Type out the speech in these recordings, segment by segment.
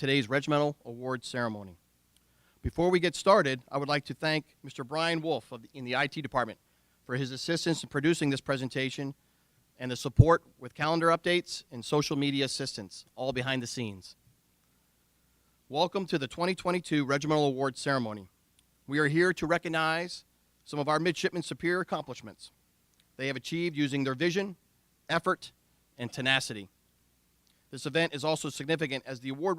today's Regimental Awards ceremony. Before we get started, I would like to thank Mr. Brian Wolf in the IT department for his assistance in producing this presentation and the support with calendar updates and social media assistance, all behind the scenes. Welcome to the 2022 Regimental Awards ceremony. We are here to recognize some of our midshipmen's superior accomplishments they have achieved using their vision, effort, and tenacity. This event is also significant as the award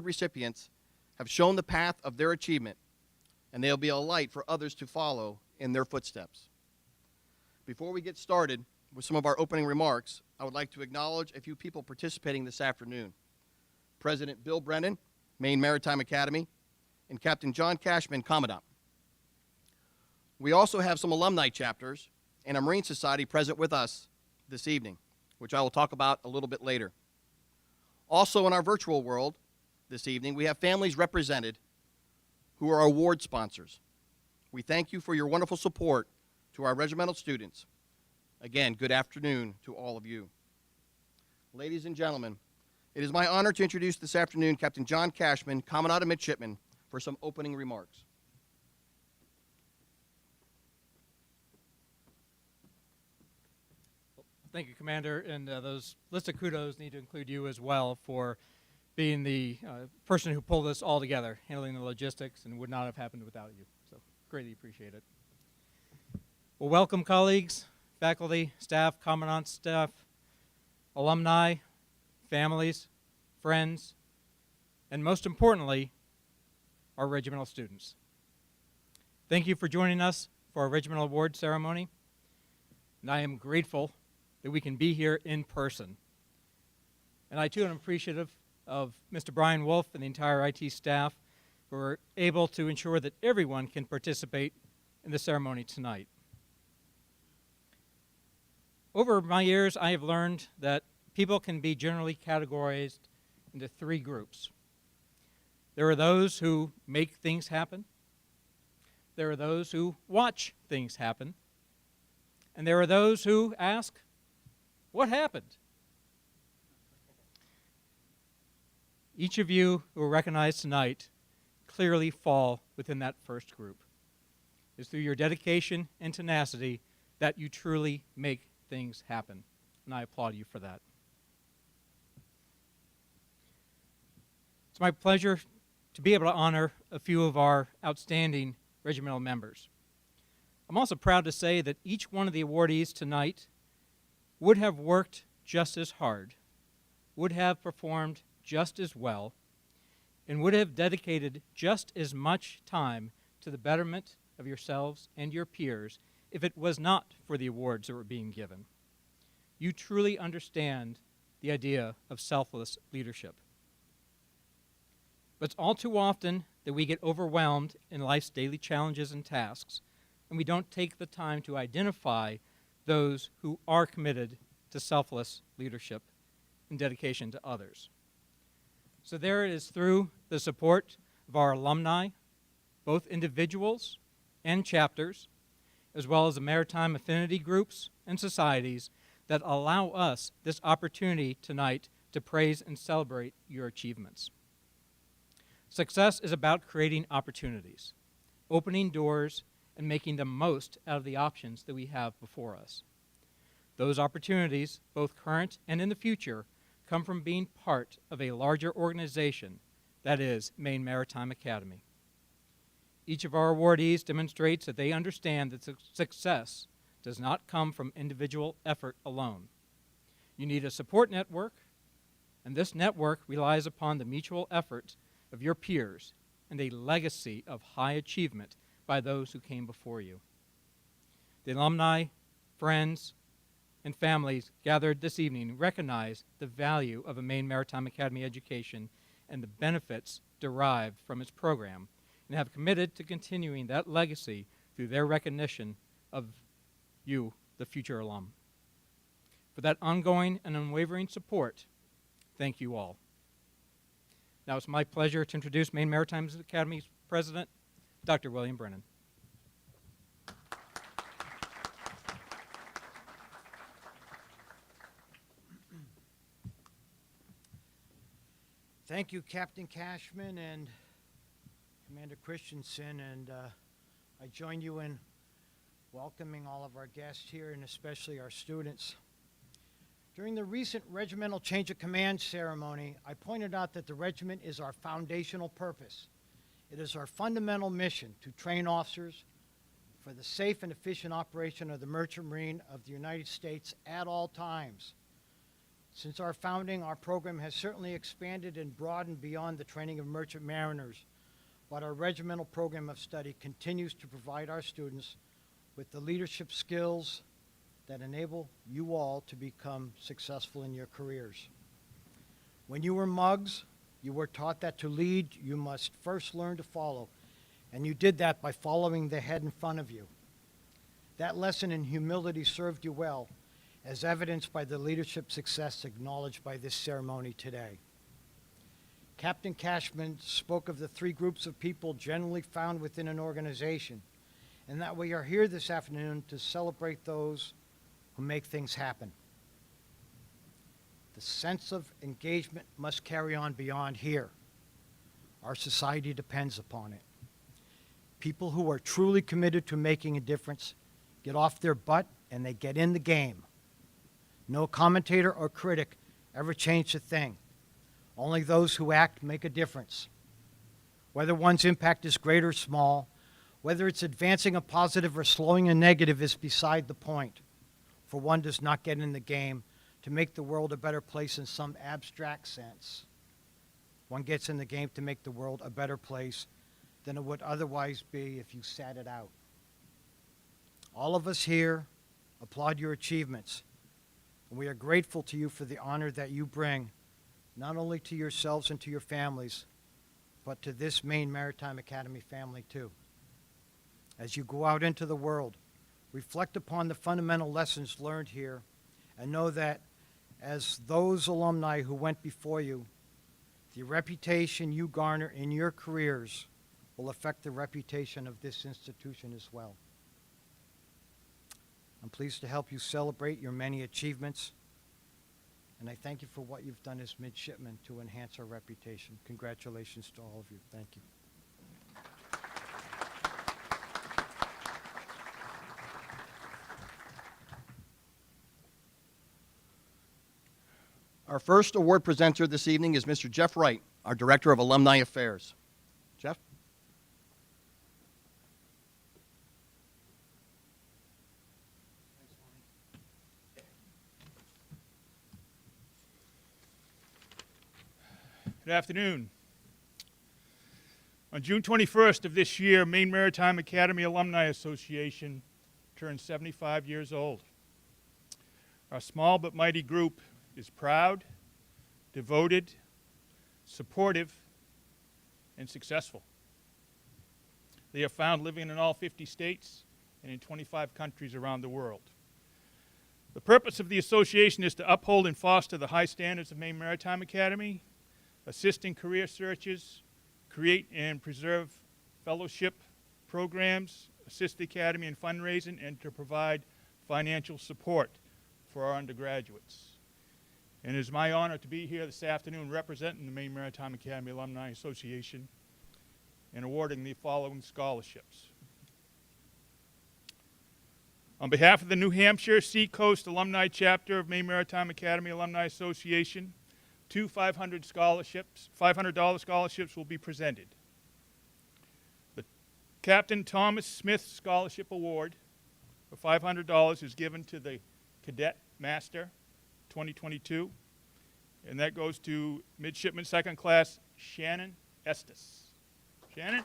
recipients have shown the path of their achievement, and they'll be a light for others to follow in their footsteps. Before we get started with some of our opening remarks, I would like to acknowledge a few people participating this afternoon. President Bill Brennan, Maine Maritime Academy, and Captain John Cashman, Commandant. We also have some alumni chapters and a Marine Society present with us this evening, which I will talk about a little bit later. Also in our virtual world this evening, we have families represented who are award sponsors. We thank you for your wonderful support to our regimental students. Again, good afternoon to all of you. Ladies and gentlemen, it is my honor to introduce this afternoon Captain John Cashman, Commandant of Midshipmen, for some opening remarks. Thank you, Commander, and those list of kudos need to include you as well for being the person who pulled this all together, handling the logistics, and would not have happened without you. So, greatly appreciate it. Well, welcome, colleagues, faculty, staff, Commandant staff, alumni, families, friends, and most importantly, our regimental students. Thank you for joining us for our Regimental Award ceremony, and I am grateful that we can be here in person. And I too am appreciative of Mr. Brian Wolf and the entire IT staff who are able to ensure that everyone can participate in the ceremony tonight. Over my years, I have learned that people can be generally categorized into three groups. There are those who make things happen. There are those who watch things happen. And there are those who ask, what happened? Each of you who are recognized tonight clearly fall within that first group. It's through your dedication and tenacity that you truly make things happen, and I applaud you for that. It's my pleasure to be able to honor a few of our outstanding regimental members. I'm also proud to say that each one of the awardees tonight would have worked just as hard, would have performed just as well, and would have dedicated just as much time to the betterment of yourselves and your peers if it was not for the awards that were being given. You truly understand the idea of selfless leadership. But it's all too often that we get overwhelmed in life's daily challenges and tasks, and we don't take the time to identify those who are committed to selfless leadership and dedication to others. So there it is through the support of our alumni, both individuals and chapters, as well as the maritime affinity groups and societies that allow us this opportunity tonight to praise and celebrate your achievements. Success is about creating opportunities, opening doors, and making the most out of the options that we have before us. Those opportunities, both current and in the future, come from being part of a larger organization, that is, Maine Maritime Academy. Each of our awardees demonstrates that they understand that success does not come from individual effort alone. You need a support network, and this network relies upon the mutual efforts of your peers and a legacy of high achievement by those who came before you. The alumni, friends, and families gathered this evening recognize the value of a Maine Maritime Academy education and the benefits derived from its program, and have committed to continuing that legacy through their recognition of you, the future alum. For that ongoing and unwavering support, thank you all. Now it's my pleasure to introduce Maine Maritime Academy's President, Dr. William Brennan. Thank you, Captain Cashman and Commander Christensen, and I join you in welcoming all of our guests here and especially our students. During the recent regimental change of command ceremony, I pointed out that the regiment is our foundational purpose. It is our fundamental mission to train officers for the safe and efficient operation of the Merchant Marine of the United States at all times. Since our founding, our program has certainly expanded and broadened beyond the training of merchant mariners, but our regimental program of study continues to provide our students with the leadership skills that enable you all to become successful in your careers. When you were mugs, you were taught that to lead, you must first learn to follow, and you did that by following the head in front of you. That lesson in humility served you well, as evidenced by the leadership success acknowledged by this ceremony today. Captain Cashman spoke of the three groups of people generally found within an organization, and that we are here this afternoon to celebrate those who make things happen. The sense of engagement must carry on beyond here. Our society depends upon it. People who are truly committed to making a difference get off their butt and they get in the game. No commentator or critic ever changed a thing. Only those who act make a difference. Whether one's impact is great or small, whether it's advancing a positive or slowing a negative is beside the point, for one does not get in the game to make the world a better place in some abstract sense. One gets in the game to make the world a better place than it would otherwise be if you sat it out. All of us here applaud your achievements, and we are grateful to you for the honor that you bring, not only to yourselves and to your families, but to this Maine Maritime Academy family too. As you go out into the world, reflect upon the fundamental lessons learned here, and know that as those alumni who went before you, the reputation you garner in your careers will affect the reputation of this institution as well. I'm pleased to help you celebrate your many achievements, and I thank you for what you've done as midshipmen to enhance our reputation. Congratulations to all of you. Thank you. Our first award presenter this evening is Mr. Jeff Wright, our Director of Alumni Affairs. Jeff? Good afternoon. On June 21st of this year, Maine Maritime Academy Alumni Association turned 75 years old. Our small but mighty group is proud, devoted, supportive, and successful. They are found living in all 50 states and in 25 countries around the world. The purpose of the association is to uphold and foster the high standards of Maine Maritime Academy, assist in career searches, create and preserve fellowship programs, assist the Academy in fundraising, and to provide financial support for our undergraduates. And it is my honor to be here this afternoon representing the Maine Maritime Academy Alumni Association and awarding the following scholarships. On behalf of the New Hampshire Seacoast Alumni Chapter of Maine Maritime Academy Alumni Association, two $500 scholarships will be presented. The Captain Thomas Smith Scholarship Award for $500 is given to the Cadet Master 2022, and that goes to Midshipman Second Class Shannon Estes. Shannon?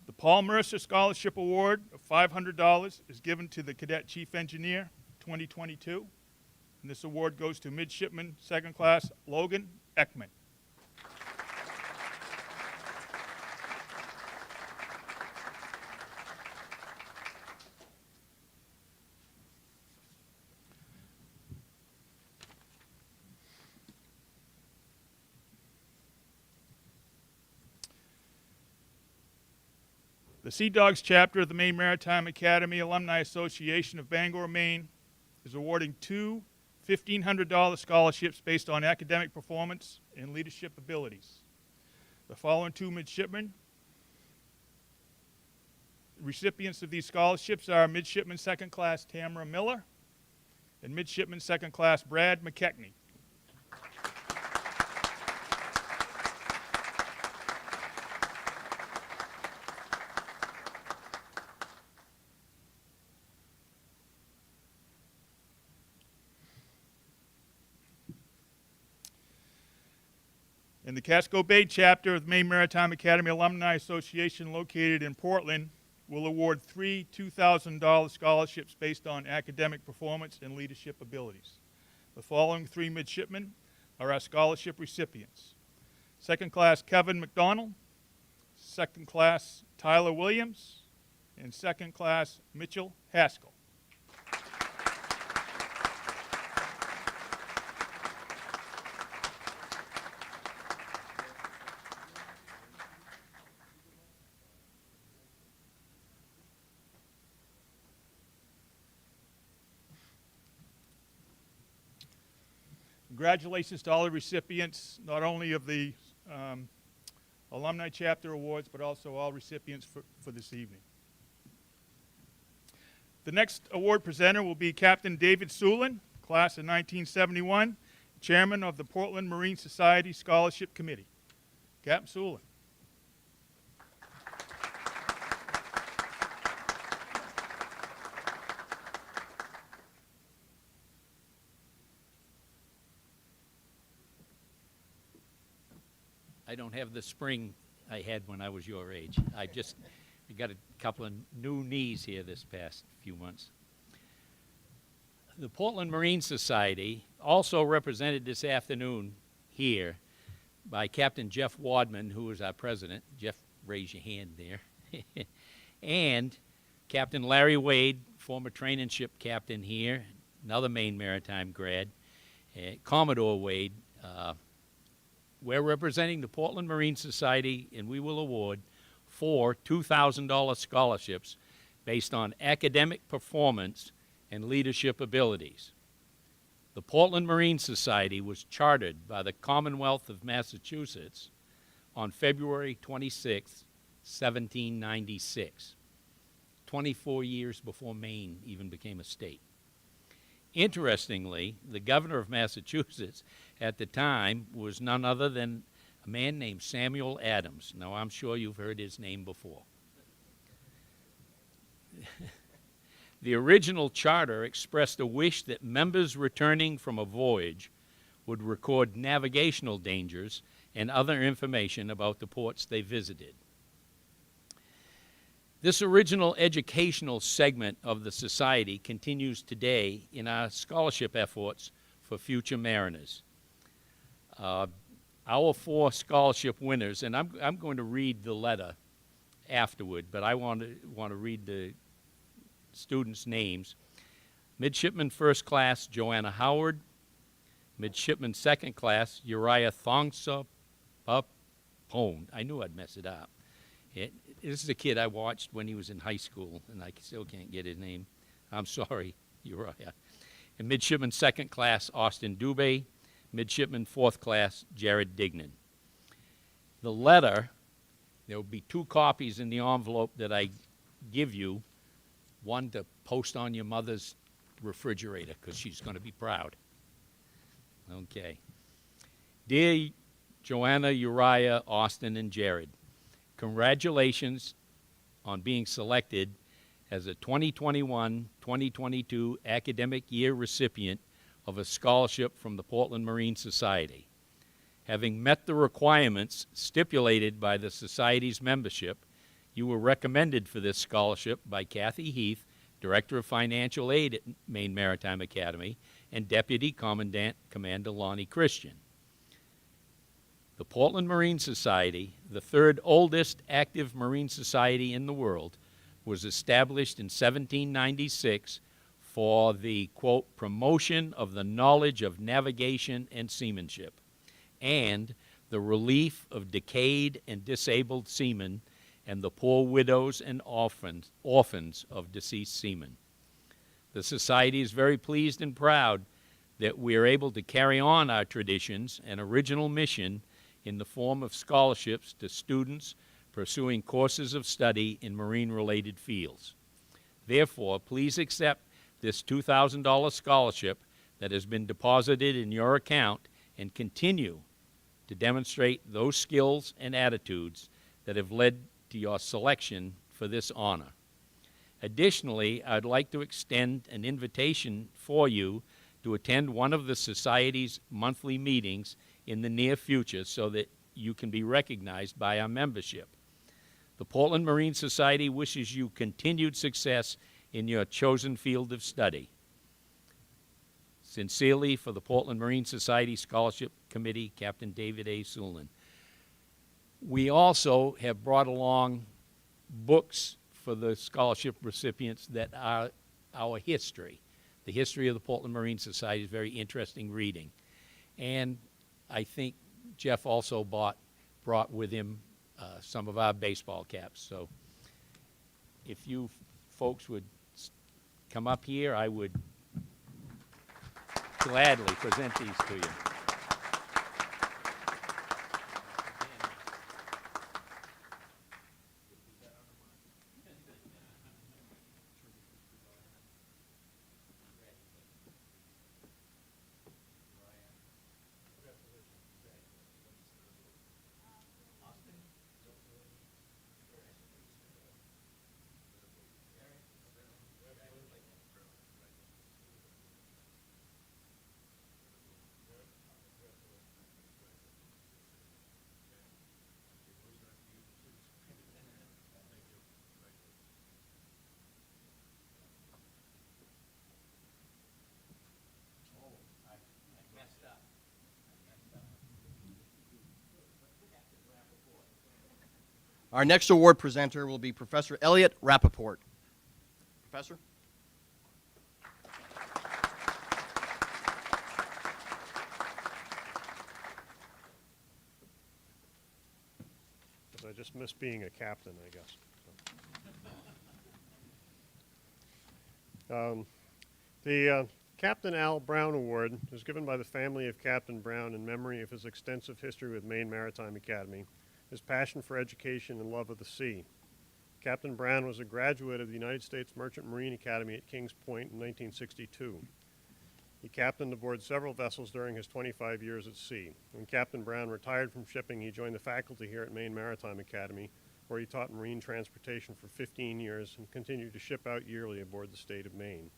The Paul Mercer Scholarship Award of $500 is given to the Cadet Chief Engineer 2022. And this award goes to Midshipman Second Class Logan Ekman. The Sea Dogs chapter of the Maine Maritime Academy Alumni Association of Bangor, Maine is awarding two $1,500 scholarships based on academic performance and leadership abilities. The following two midshipmen recipients of these scholarships are Midshipman Second Class Tamara Miller and Midshipman Second Class Brad McKechnie. And the Casco Bay chapter of the Maine Maritime Academy Alumni Association, located in Portland, will award three $2,000 scholarships based on academic performance and leadership abilities. The following three midshipmen are our scholarship recipients: Second Class Kevin McDonald, Second Class Tyler Williams, and Second Class Mitchell Haskell. Congratulations to all the recipients, not only of the Alumni Chapter Awards, but also all recipients for this evening. The next award presenter will be Captain David Sulin, class of 1971, Chairman of the Portland Marine Society Scholarship Committee. Captain Sulin. I don't have the spring I had when I was your age. I got a couple of new knees here this past few months. The Portland Marine Society, also represented this afternoon here by Captain Jeff Wadman, who is our president. Jeff, raise your hand there. And Captain Larry Wade, former training ship captain here, another Maine Maritime grad. Commodore Wade, we're representing the Portland Marine Society, and we will award 4 $2,000 scholarships based on academic performance and leadership abilities. The Portland Marine Society was chartered by the Commonwealth of Massachusetts on February 26, 1796, 24 years before Maine even became a state. Interestingly, the governor of Massachusetts at the time was none other than a man named Samuel Adams. Now, I'm sure you've heard his name before. The original charter expressed a wish that members returning from a voyage would record navigational dangers and other information about the ports they visited. This original educational segment of the Society continues today in our scholarship efforts for future mariners. Our 4 scholarship winners, and I'm going to read the letter afterward, but I want to read the students' names. Midshipman First Class Joanna Howard, Midshipman Second Class Uriah Thongsa Pone. I knew I'd mess it up. This is a kid I watched when he was in high school, and I still can't get his name. I'm sorry, Uriah. And Midshipman Second Class Austin Dubé, Midshipman Fourth Class Jared Dignan. The letter, there will be 2 copies in the envelope that I give you, one to post on your mother's refrigerator because she's going to be proud. Okay. Dear Joanna, Uriah, Austin, and Jared, congratulations on being selected as a 2021-2022 academic year recipient of a scholarship from the Portland Marine Society. Having met the requirements stipulated by the Society's membership, you were recommended for this scholarship by Kathy Heath, Director of Financial Aid at Maine Maritime Academy, and Deputy Commandant Commander Lonnie Christian. The Portland Marine Society, the 3rd oldest active marine society in the world, was established in 1796 for the, quote, promotion of the knowledge of navigation and seamanship, and the relief of decayed and disabled seamen and the poor widows and orphans of deceased seamen. The Society is very pleased and proud that we are able to carry on our traditions and original mission in the form of scholarships to students pursuing courses of study in marine-related fields. Therefore, please accept this $2,000 scholarship that has been deposited in your account and continue to demonstrate those skills and attitudes that have led to your selection for this honor. Additionally, I'd like to extend an invitation for you to attend one of the Society's monthly meetings in the near future so that you can be recognized by our membership. The Portland Marine Society wishes you continued success in your chosen field of study. Sincerely, for the Portland Marine Society Scholarship Committee, Captain David A. Sulin. We also have brought along books for the scholarship recipients that are our history. The history of the Portland Marine Society is very interesting reading. And I think Jeff also brought with him some of our baseball caps. So if you folks would come up here, I would gladly present these to you. Our next award presenter will be Professor Elliot Rappaport. Professor? I just miss being a captain, I guess. The Captain Al Brown Award is given by the family of Captain Brown in memory of his extensive history with Maine Maritime Academy, his passion for education and love of the sea. Captain Brown was a graduate of the United States Merchant Marine Academy at Kings Point in 1962. He captained aboard several vessels during his 25 years at sea. When Captain Brown retired from shipping, he joined the faculty here at Maine Maritime Academy, where he taught marine transportation for 15 years and continued to ship out yearly aboard the state of Maine.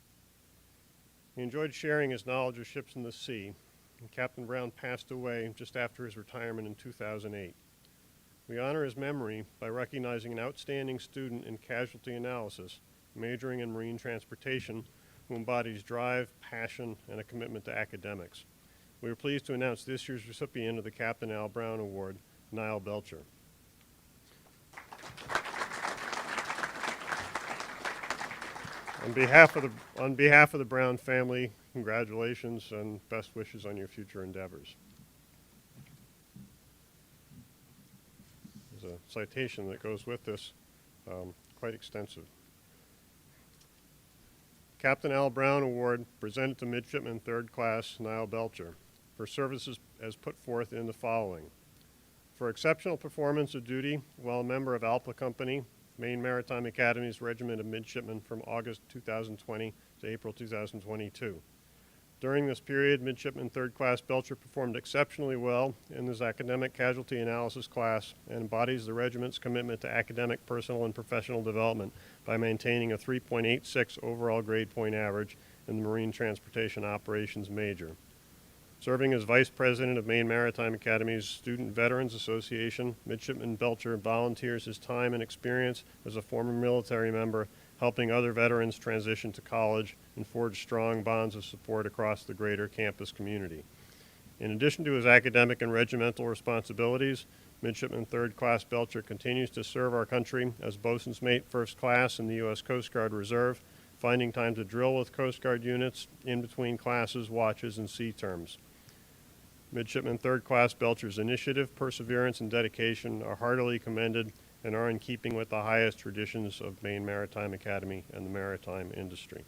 He enjoyed sharing his knowledge of ships in the sea, and Captain Brown passed away just after his retirement in 2008. We honor his memory by recognizing an outstanding student in casualty analysis, majoring in marine transportation, who embodies drive, passion, and a commitment to academics. We are pleased to announce this year's recipient of the Captain Al Brown Award, Niall Belcher. On behalf of the Brown family, congratulations and best wishes on your future endeavors. There's a citation that goes with this, quite extensive. Captain Al Brown Award presented to Midshipman 3rd Class Niall Belcher for services as put forth in the following. For exceptional performance of duty while a member of ALPA Company, Maine Maritime Academy's Regiment of Midshipmen from August 2020 to April 2022. During this period, Midshipman 3rd Class Belcher performed exceptionally well in his academic casualty analysis class and embodies the regiment's commitment to academic, personal, and professional development by maintaining a 3.86 overall grade point average in the Marine Transportation Operations major. Serving as Vice President of Maine Maritime Academy's Student Veterans Association, Midshipman Belcher volunteers his time and experience as a former military member, helping other veterans transition to college and forge strong bonds of support across the greater campus community. In addition to his academic and regimental responsibilities, Midshipman 3rd Class Belcher continues to serve our country as Boatswain's Mate 1st Class in the U.S. Coast Guard Reserve, finding time to drill with Coast Guard units in between classes, watches, and sea terms. Midshipman 3rd Class Belcher's initiative, perseverance, and dedication are heartily commended and are in keeping with the highest traditions of Maine Maritime Academy and the maritime industry.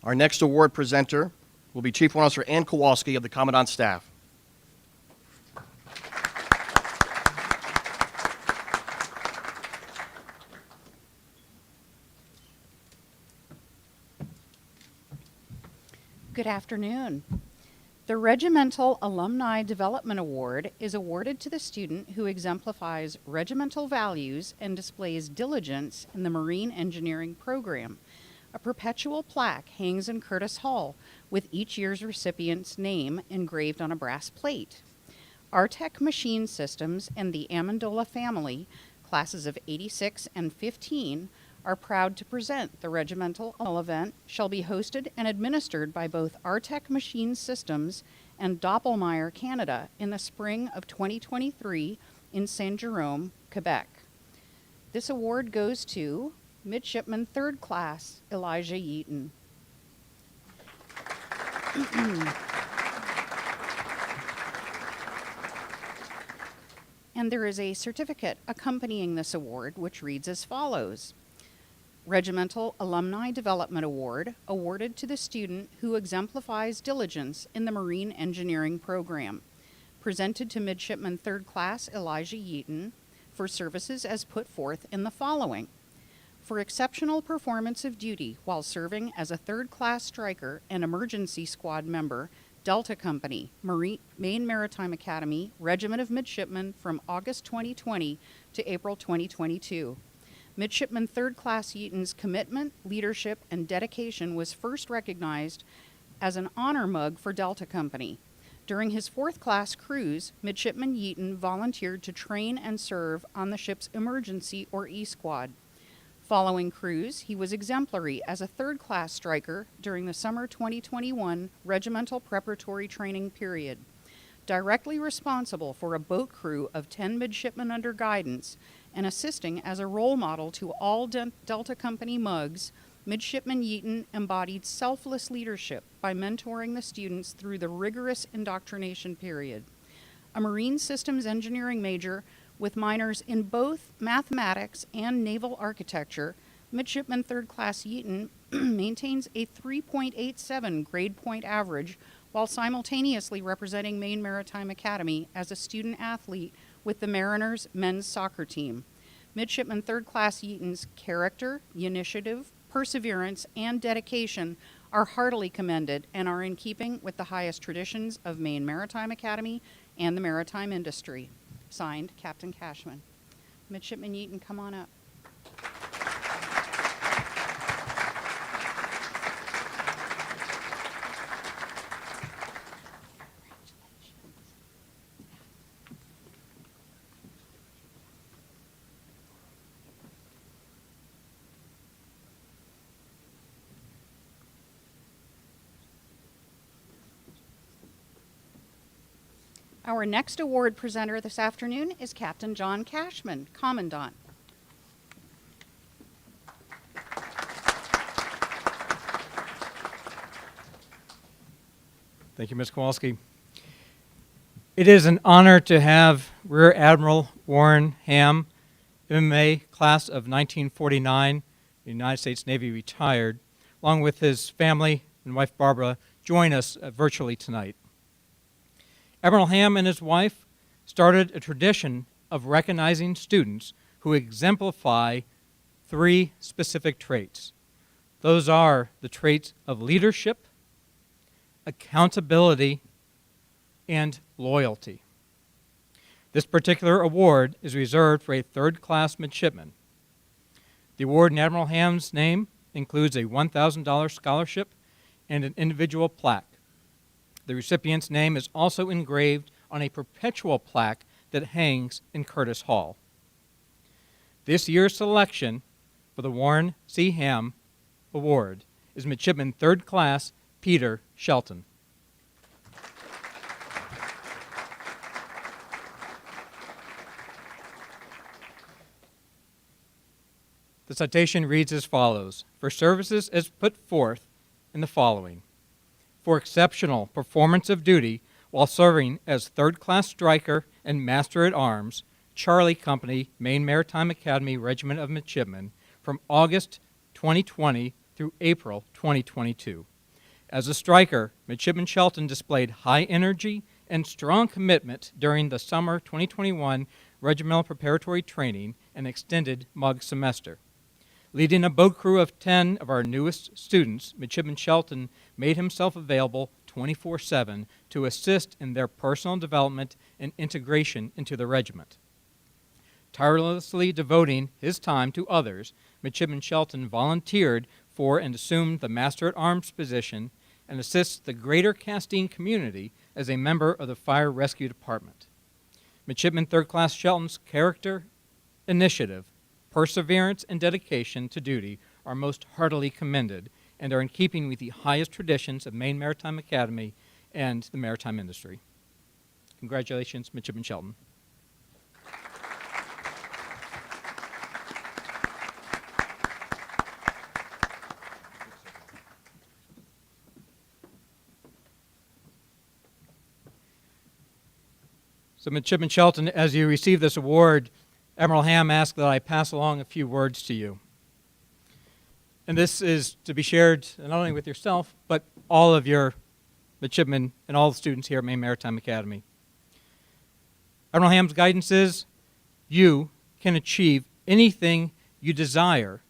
Our next award presenter will be Chief Warrant Officer Ann Kowalski of the Commandant's Staff. Good afternoon. The Regimental Alumni Development Award is awarded to the student who exemplifies regimental values and displays diligence in the Marine Engineering program. A perpetual plaque hangs in Curtis Hall with each year's recipient's name engraved on a brass plate. Artec Machine Systems and the Amendola family, classes of 86 and 15, are proud to present the Regimental event shall be hosted and administered by both Artec Machine Systems and Doppelmayr Canada in the spring of 2023 in Saint Jerome, Quebec. This award goes to Midshipman 3rd Class Elijah Yeaton. And there is a certificate accompanying this award, which reads as follows. Regimental Alumni Development Award, awarded to the student who exemplifies diligence in the Marine Engineering program. Presented to Midshipman 3rd Class Elijah Yeaton for services as put forth in the following. For exceptional performance of duty while serving as a 3rd Class striker and emergency squad member, Delta Company, Maine Maritime Academy, Regiment of Midshipmen from August 2020 to April 2022. Midshipman 3rd Class Yeaton's commitment, leadership, and dedication was first recognized as an honor mug for Delta Company. During his 4th class cruise, Midshipman Yeaton volunteered to train and serve on the ship's emergency or E Squad. Following cruise, he was exemplary as a 3rd class striker during the summer 2021 regimental preparatory training period. Directly responsible for a boat crew of 10 midshipmen under guidance and assisting as a role model to all Delta Company mugs, Midshipman Yeaton embodied selfless leadership by mentoring the students through the rigorous indoctrination period. A Marine Systems Engineering major with minors in both mathematics and naval architecture, Midshipman 3rd Class Yeaton maintains a 3.87 grade point average while simultaneously representing Maine Maritime Academy as a student athlete with the Mariners men's soccer team. Midshipman 3rd Class Yeaton's character, initiative, perseverance, and dedication are heartily commended and are in keeping with the highest traditions of Maine Maritime Academy and the maritime industry. Signed, Captain Cashman. Midshipman Yeaton, come on up. Our next award presenter this afternoon is Captain John Cashman, Commandant. Thank you, Ms. Kowalski. It is an honor to have Rear Admiral Warren Hamm, MMA, class of 1949, the United States Navy retired, along with his family and wife Barbara, join us virtually tonight. Admiral Hamm and his wife started a tradition of recognizing students who exemplify 3 specific traits. Those are the traits of leadership, accountability, and loyalty. This particular award is reserved for a 3rd class midshipman. The award in Admiral Hamm's name includes a $1,000 scholarship and an individual plaque. The recipient's name is also engraved on a perpetual plaque that hangs in Curtis Hall. This year's selection for the Warren C. Hamm Award is Midshipman 3rd Class Peter Shelton. The citation reads as follows: for services as put forth in the following. For exceptional performance of duty while serving as 3rd Class Striker and Master at Arms, Charlie Company, Maine Maritime Academy Regiment of Midshipmen, from August 2020 through April 2022. As a striker, Midshipman Shelton displayed high energy and strong commitment during the summer 2021 regimental preparatory training and extended MUG semester. Leading a boat crew of 10 of our newest students, Midshipman Shelton made himself available 24/7 to assist in their personal development and integration into the regiment. Tirelessly devoting his time to others, Midshipman Shelton volunteered for and assumed the Master at Arms position and assists the greater Castine community as a member of the Fire Rescue Department. Midshipman 3rd Class Shelton's character, initiative, perseverance, and dedication to duty are most heartily commended and are in keeping with the highest traditions of Maine Maritime Academy and the maritime industry. Congratulations, Midshipman Shelton. So, Midshipman Shelton, as you receive this award, Admiral Hamm asked that I pass along a few words to you. And this is to be shared not only with yourself, but all of your midshipmen and all the students here at Maine Maritime Academy. Admiral Hamm's guidance is, you can achieve anything you desire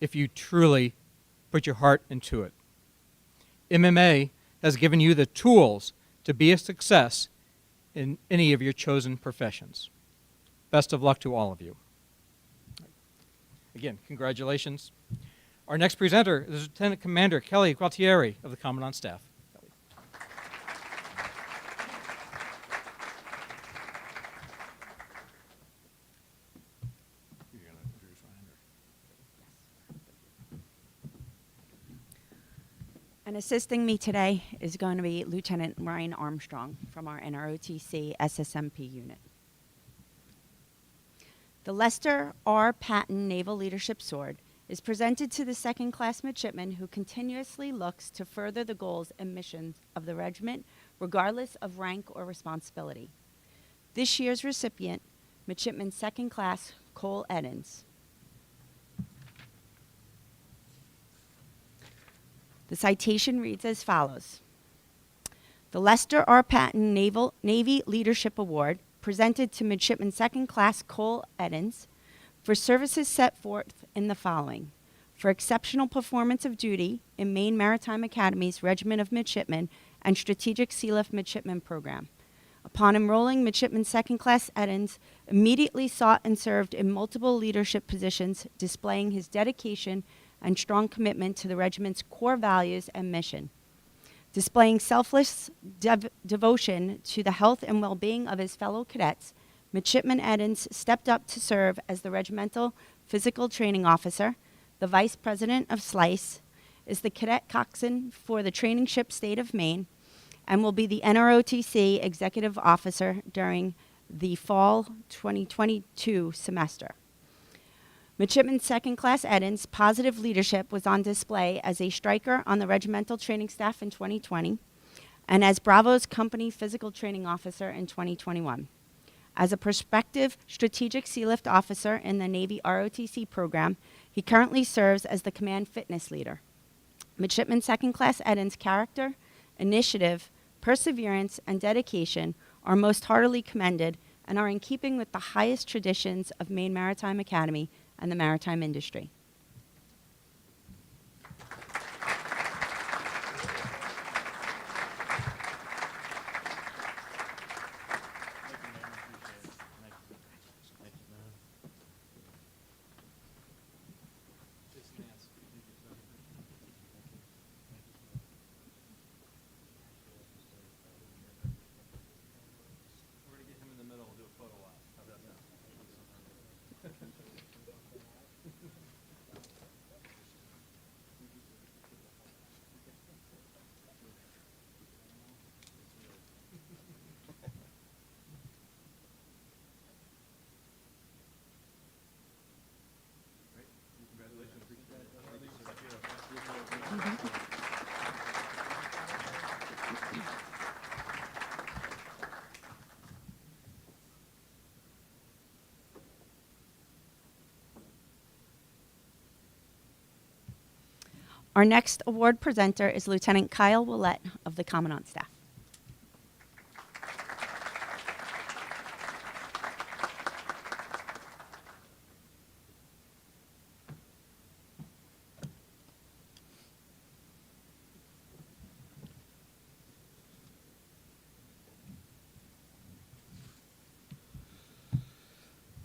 if you truly put your heart into it. MMA has given you the tools to be a success in any of your chosen professions. Best of luck to all of you. Again, congratulations. Our next presenter is Lieutenant Commander Kelly Gualtieri of the Commandant's Staff. And assisting me today is going to be Lieutenant Ryan Armstrong from our NROTC SSMP unit. The Lester R. Patton Naval Leadership Sword is presented to the 2nd Class Midshipman who continuously looks to further the goals and missions of the regiment, regardless of rank or responsibility. This year's recipient, Midshipman 2nd Class Cole Eddins. The citation reads as follows. The Lester R. Patton Navy Leadership Award presented to Midshipman 2nd Class Cole Eddins for services set forth in the following. For exceptional performance of duty in Maine Maritime Academy's Regiment of Midshipmen and Strategic Sealift Midshipmen Program. Upon enrolling, Midshipman 2nd Class Eddins immediately sought and served in multiple leadership positions, displaying his dedication and strong commitment to the regiment's core values and mission. Displaying selfless devotion to the health and well-being of his fellow cadets, Midshipman Eddins stepped up to serve as the Regimental Physical Training Officer, the Vice President of SLICE, is the Cadet Coxswain for the Training Ship State of Maine, and will be the NROTC Executive Officer during the fall 2022 semester. Midshipman 2nd Class Eddins' positive leadership was on display as a striker on the regimental training staff in 2020 and as Bravo's company physical training officer in 2021. As a prospective strategic sealift officer in the Navy ROTC program, he currently serves as the command fitness leader. Midshipman 2nd Class Eddins' character, initiative, perseverance, and dedication are most heartily commended and are in keeping with the highest traditions of Maine Maritime Academy and the maritime industry. Our next award presenter is Lieutenant Kyle Willett of the Commandant Staff.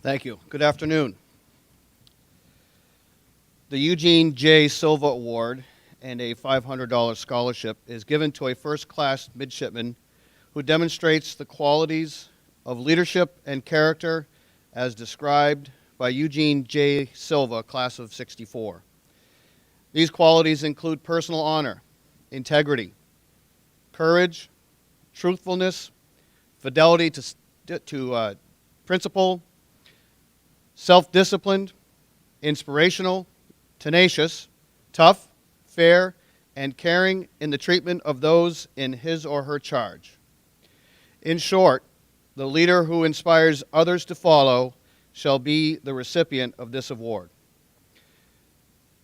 Thank you. Good afternoon. The Eugene J. Silva Award and a $500 scholarship is given to a first-class midshipman who demonstrates the qualities of leadership and character as described by Eugene J. Silva, class of '64. These qualities include personal honor, integrity, courage, truthfulness, fidelity to principle, self-disciplined, inspirational, tenacious, tough, fair, and caring in the treatment of those in his or her charge. In short, the leader who inspires others to follow shall be the recipient of this award.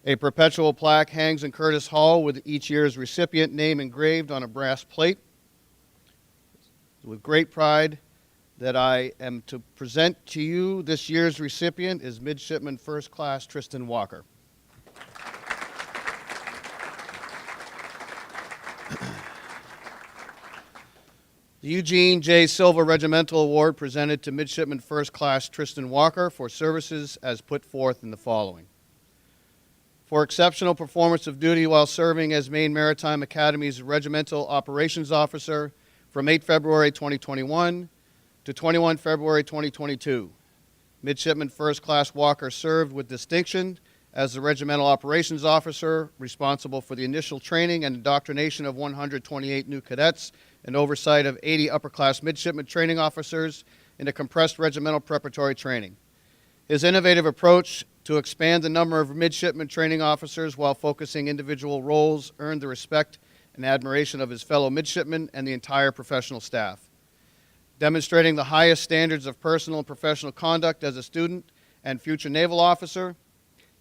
A perpetual plaque hangs in Curtis Hall with each year's recipient name engraved on a brass plate. With great pride that I am to present to you this year's recipient is Midshipman First Class Tristan Walker. The Eugene J. Silva Regimental Award presented to Midshipman First Class Tristan Walker for services as put forth in the following. For exceptional performance of duty while serving as Maine Maritime Academy's Regimental Operations Officer from 8 February 2021 to 21 February 2022. Midshipman First Class Walker served with distinction as the Regimental Operations Officer responsible for the initial training and indoctrination of 128 new cadets and oversight of 80 upper-class midshipman training officers in a compressed regimental preparatory training. His innovative approach to expand the number of midshipman training officers while focusing individual roles earned the respect and admiration of his fellow midshipmen and the entire professional staff. Demonstrating the highest standards of personal and professional conduct as a student and future naval officer,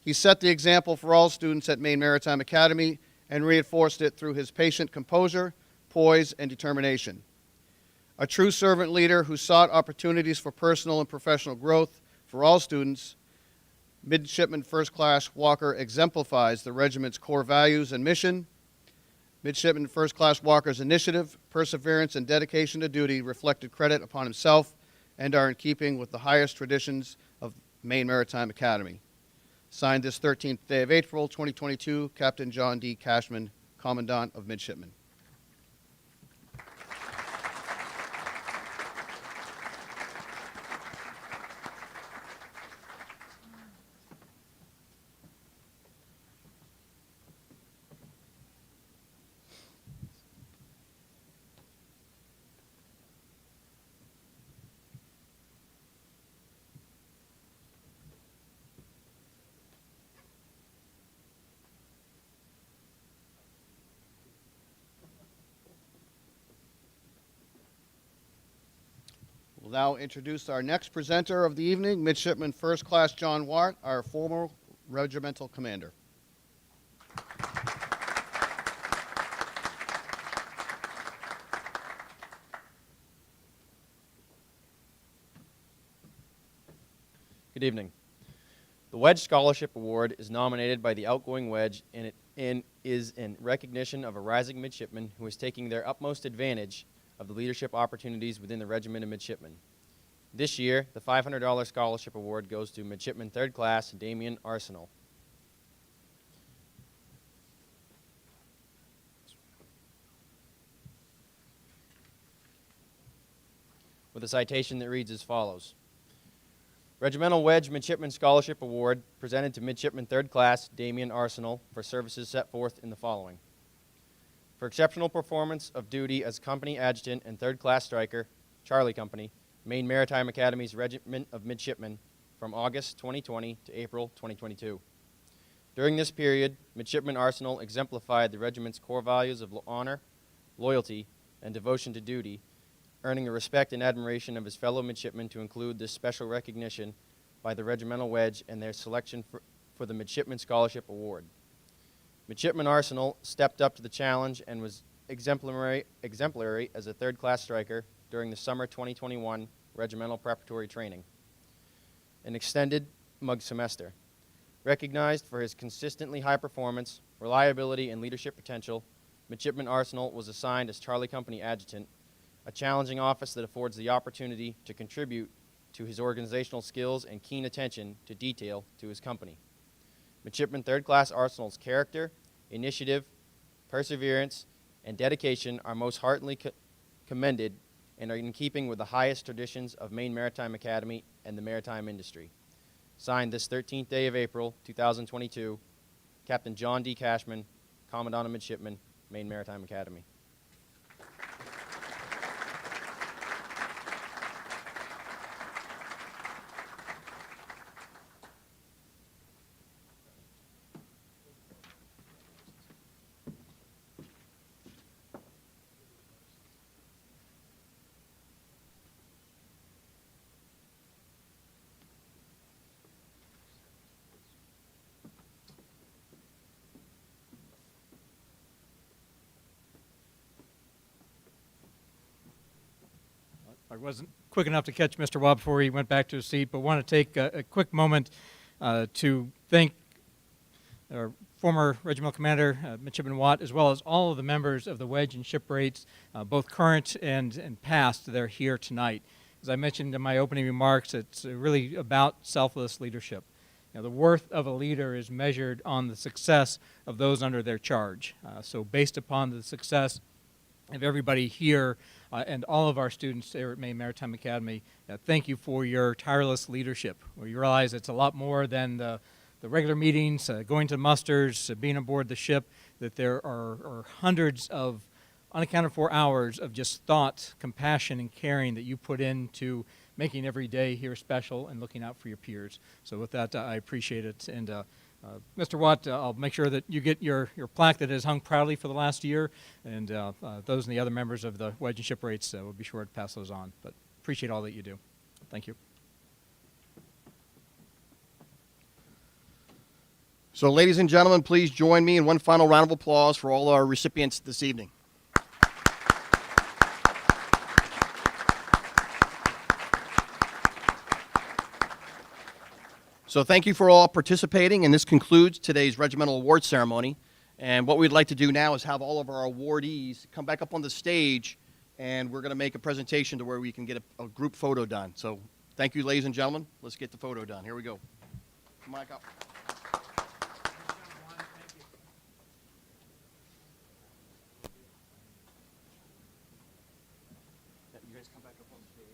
he set the example for all students at Maine Maritime Academy and reinforced it through his patient composure, poise, and determination. A true servant leader who sought opportunities for personal and professional growth for all students, Midshipman First Class Walker exemplifies the regiment's core values and mission. Midshipman First Class Walker's initiative, perseverance, and dedication to duty reflected credit upon himself and are in keeping with the highest traditions of Maine Maritime Academy. Signed this 13th day of April, 2022, Captain John D. Cashman, Commandant of Midshipmen. We'll now introduce our next presenter of the evening, Midshipman First Class John Wart, our former regimental commander. Good evening. The Wedge Scholarship Award is nominated by the outgoing Wedge and is in recognition of a rising midshipman who is taking their utmost advantage of the leadership opportunities within the Regiment of Midshipmen. This year, the $500 Scholarship Award goes to Midshipman Third Class Damian Arsenal. With a citation that reads as follows. Regimental Wedge Midshipman Scholarship Award presented to Midshipman Third Class Damian Arsenal for services set forth in the following. For exceptional performance of duty as Company Adjutant and Third Class Striker, Charlie Company, Maine Maritime Academy's Regiment of Midshipmen from August 2020 to April 2022. During this period, Midshipman Arsenal exemplified the regiment's core values of honor, loyalty, and devotion to duty, earning the respect and admiration of his fellow midshipmen to include this special recognition by the Regimental Wedge and their selection for the Midshipman Scholarship Award. Midshipman Arsenal stepped up to the challenge and was exemplary as a third-class striker during the summer 2021 regimental preparatory training, an extended MUG semester. Recognized for his consistently high performance, reliability, and leadership potential, Midshipman Arsenal was assigned as Charlie Company Adjutant, a challenging office that affords the opportunity to contribute to his organizational skills and keen attention to detail to his company. Midshipman Third Class Arsenal's character, initiative, perseverance, and dedication are most heartily commended and are in keeping with the highest traditions of Maine Maritime Academy and the maritime industry. Signed this 13th day of April, 2022, Captain John D. Cashman, Commandant of Midshipmen, Maine Maritime Academy. I wasn't quick enough to catch Mr. Watt before he went back to his seat, but want to take a quick moment to thank our former regimental commander, Midshipman Watt, as well as all of the members of the Wedge and Shipwrights, both current and past, that are here tonight. As I mentioned in my opening remarks, it's really about selfless leadership. You know, the worth of a leader is measured on the success of those under their charge. So based upon the success of everybody here and all of our students here at Maine Maritime Academy, thank you for your tireless leadership. We realize it's a lot more than the regular meetings, going to musters, being aboard the ship, that there are hundreds of unaccounted for hours of just thought, compassion, and caring that you put into making every day here special and looking out for your peers. So with that, I appreciate it. And Mr. Watt, I'll make sure that you get your plaque that has hung proudly for the last year, and those and the other members of the Wedge and Shipwrights will be sure to pass those on. But appreciate all that you do. Thank you. So ladies and gentlemen, please join me in one final round of applause for all our recipients this evening. So thank you for all participating, and this concludes today's Regimental Award Ceremony. And what we'd like to do now is have all of our awardees come back up on the stage, and we're going to make a presentation to where we can get a group photo done. So thank you, ladies and gentlemen. Let's get the photo done. Here we go. Come on up. You guys come back up on stage.